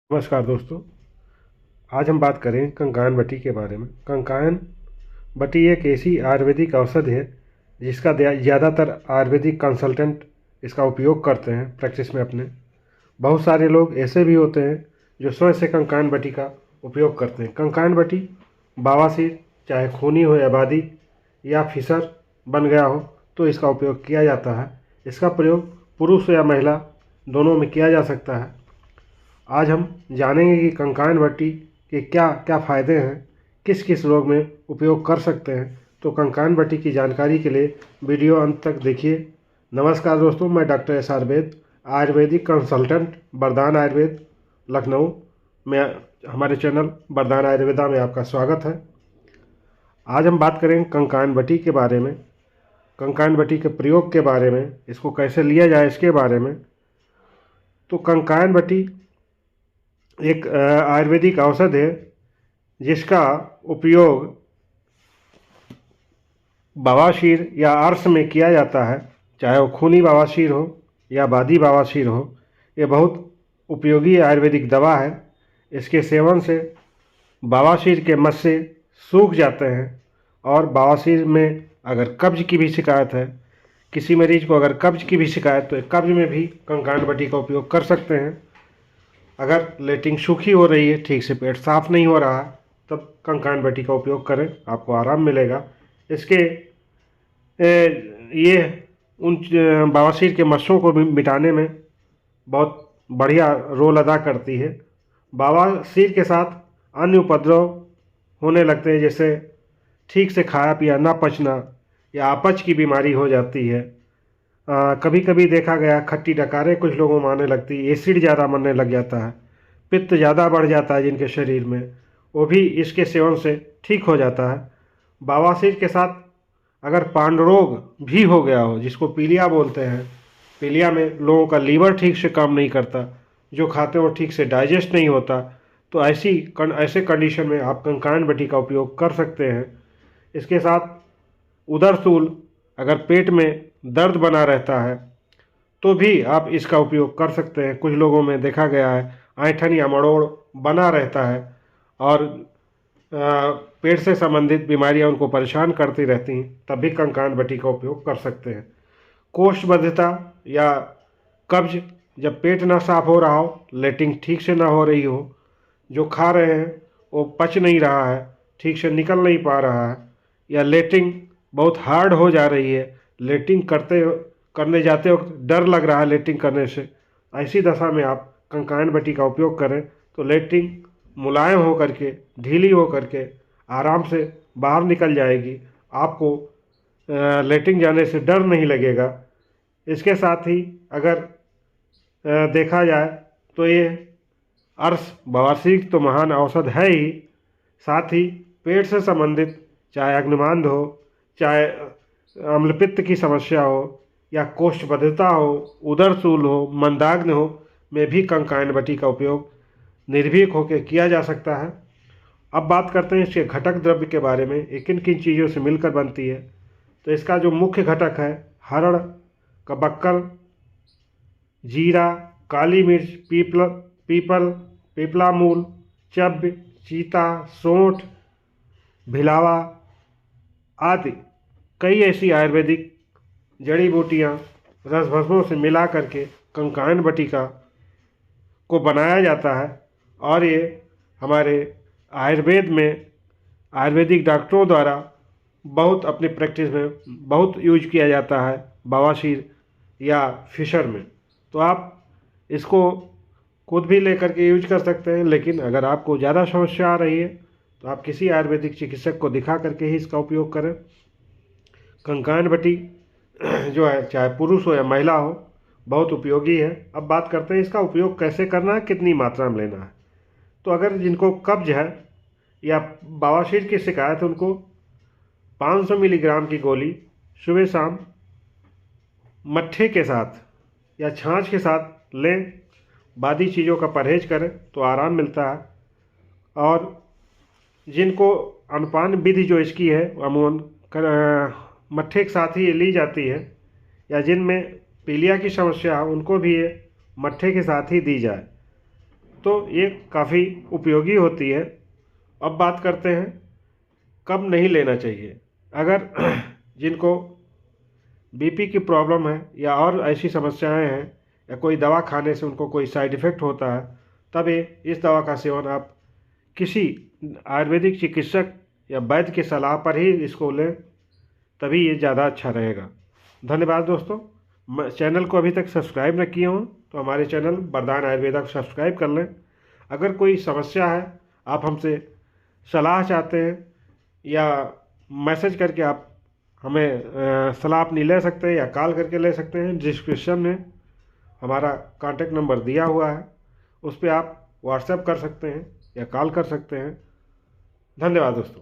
नमस्कार दोस्तों। आज हम बात करें कंकायन बटी के बारे में। कंकायन बटी एक ऐसी आयुर्वेदिक औषधि है जिसका ज़्यादातर आयुर्वेदिक कंसल्टेंट इसका उपयोग करते हैं प्रैक्टिस में अपने। बहुत सारे लोग ऐसे भी होते हैं जो स्वयं से कंकायन बटी का उपयोग करते हैं। कंकायन बटी बवासीर, चाहे खूनी हो या बादी या फिसर बन गया हो, तो इसका उपयोग किया जाता है। इसका प्रयोग पुरुष या महिला दोनों में किया जा सकता है। आज हम जानेंगे कि कंकायन बटी के क्या क्या फ़ायदे हैं, किस किस रोग में उपयोग कर सकते हैं। तो कंकायन बटी की जानकारी के लिए वीडियो अंत तक देखिए। नमस्कार दोस्तों, मैं डॉक्टर एस.आर. वैद, आयुर्वेदिक कंसल्टेंट, वरदान आयुर्वेद, लखनऊ में हमारे चैनल वरदान आयुर्वेदा में आपका स्वागत है। आज हम बात करेंगे कंकायन बटी के बारे में, कंकायन बटी के प्रयोग के बारे में, इसको कैसे लिया जाए इसके बारे में। तो कंकायन बटी एक आयुर्वेदिक औषध है जिसका उपयोग बवासीर या अर्श में किया जाता है, चाहे वो खूनी बवासीर हो या बादी बवासीर हो। ये बहुत उपयोगी आयुर्वेदिक दवा है। इसके सेवन से बवासीर के मस्से सूख जाते हैं और बवासीर में अगर कब्ज की भी शिकायत है, किसी मरीज को अगर कब्ज की भी शिकायत, तो कब्ज में भी कंकायन बटी का उपयोग कर सकते हैं। अगर लेटिंग सूखी हो रही है, ठीक से पेट साफ नहीं हो रहा है, तब कंकायन बटी का उपयोग करें, आपको आराम मिलेगा। इसके ये उन बवासीर के मस्सों को भी मिटाने में बहुत बढ़िया रोल अदा करती है। बवासीर के साथ अन्य उपद्रव होने लगते हैं, जैसे ठीक से खाया पिया ना पचना या अपच की बीमारी हो जाती है। कभी कभी देखा गया खट्टी डकारें कुछ लोगों में आने लगती है, एसिड ज़्यादा मरने लग जाता है, पित्त ज़्यादा बढ़ जाता है जिनके शरीर में, वो भी इसके सेवन से ठीक हो जाता है। बवासीर के साथ अगर पांडुरोग भी हो गया हो, जिसको पीलिया बोलते हैं, पीलिया में लोगों का लीवर ठीक से काम नहीं करता, जो खाते हैं वो ठीक से डाइजेस्ट नहीं होता, तो ऐसे कंडीशन में आप कंकायन बटी का उपयोग कर सकते हैं। इसके साथ उदरसूल, अगर पेट में दर्द बना रहता है तो भी आप इसका उपयोग कर सकते हैं। कुछ लोगों में देखा गया है ऐंठन या मड़ोड़ बना रहता है और पेट से संबंधित बीमारियां उनको परेशान करती रहती हैं, तब भी कंकायन बटी का उपयोग कर सकते हैं। कोष्ठबद्धता या कब्ज, जब पेट ना साफ हो रहा हो, लेटिंग ठीक से ना हो रही हो, जो खा रहे हैं वो पच नहीं रहा है, ठीक से निकल नहीं पा रहा है, या लेटिंग बहुत हार्ड हो जा रही है, लेटिंग करने जाते वक्त डर लग रहा है लेटिंग करने से, ऐसी दशा में आप कंकायन बटी का उपयोग करें तो लेटिंग मुलायम हो करके, ढीली हो करके आराम से बाहर निकल जाएगी। आपको लेटिंग जाने से डर नहीं लगेगा। इसके साथ ही अगर देखा जाए तो ये अर्श बवासीर तो महान औषध है ही, साथ ही पेट से संबंधित चाहे अग्निमांद हो, चाहे अम्लपित्त की समस्या हो, या कोष्ठबद्धता हो, उदरसूल हो, मंदाग्नि हो, में भी कंकायन बटी का उपयोग निर्भीक होकर किया जा सकता है। अब बात करते हैं इसके घटक द्रव्य के बारे में, ये किन किन चीज़ों से मिलकर बनती है। तो इसका जो मुख्य घटक है, हरड़, कबक्कल, जीरा, काली मिर्च, पीपल, पीपला मूल, चब्य, चीता, सोंठ, भिलावा आदि कई ऐसी आयुर्वेदिक जड़ी बूटियाँ रसभस्मों से मिला करके कंकायन बटिका को बनाया जाता है। और ये हमारे आयुर्वेद में आयुर्वेदिक डॉक्टरों द्वारा बहुत अपनी प्रैक्टिस में बहुत यूज किया जाता है बवासीर या फिशर में। तो आप इसको खुद भी लेकर के यूज कर सकते हैं, लेकिन अगर आपको ज़्यादा समस्या आ रही है तो आप किसी आयुर्वेदिक चिकित्सक को दिखा करके ही इसका उपयोग करें। कंकायन बटी जो है, चाहे पुरुष हो या महिला हो, बहुत उपयोगी है। अब बात करते हैं इसका उपयोग कैसे करना है, कितनी मात्रा में लेना है। तो अगर जिनको कब्ज है या बवासीर की शिकायत है, उनको 500 मिलीग्राम की गोली सुबह शाम मट्ठे के साथ या छाछ के साथ लें। बादी चीज़ों का परहेज करें तो आराम मिलता है। और जिनको अनुपान विधि जो इसकी है अमूमन मट्ठे के साथ ही ये ली जाती है, या जिनमें पीलिया की समस्या है उनको भी ये मट्ठे के साथ ही दी जाए। तो ये काफ़ी उपयोगी होती है। अब बात करते हैं कब नहीं लेना चाहिए। अगर जिनको बीपी की प्रॉब्लम है या और ऐसी समस्याएं हैं या कोई दवा खाने से उनको कोई साइड इफ़ेक्ट होता है, तब ये इस दवा का सेवन आप किसी आयुर्वेदिक चिकित्सक या वैद्य की सलाह पर ही इसको लें, तभी ये ज़्यादा अच्छा रहेगा। धन्यवाद दोस्तों। चैनल को अभी तक सब्सक्राइब न किए हों तो हमारे चैनल वरदान आयुर्वेदा को सब्सक्राइब कर लें। अगर कोई समस्या है, आप हमसे सलाह चाहते हैं या मैसेज करके आप हमें सलाह अपनी ले सकते हैं या कॉल करके ले सकते हैं। डिस्क्रिप्शन में हमारा कॉन्टेक्ट नंबर दिया हुआ है, उस पर आप व्हाट्सएप कर सकते हैं या कॉल कर सकते हैं। धन्यवाद दोस्तों।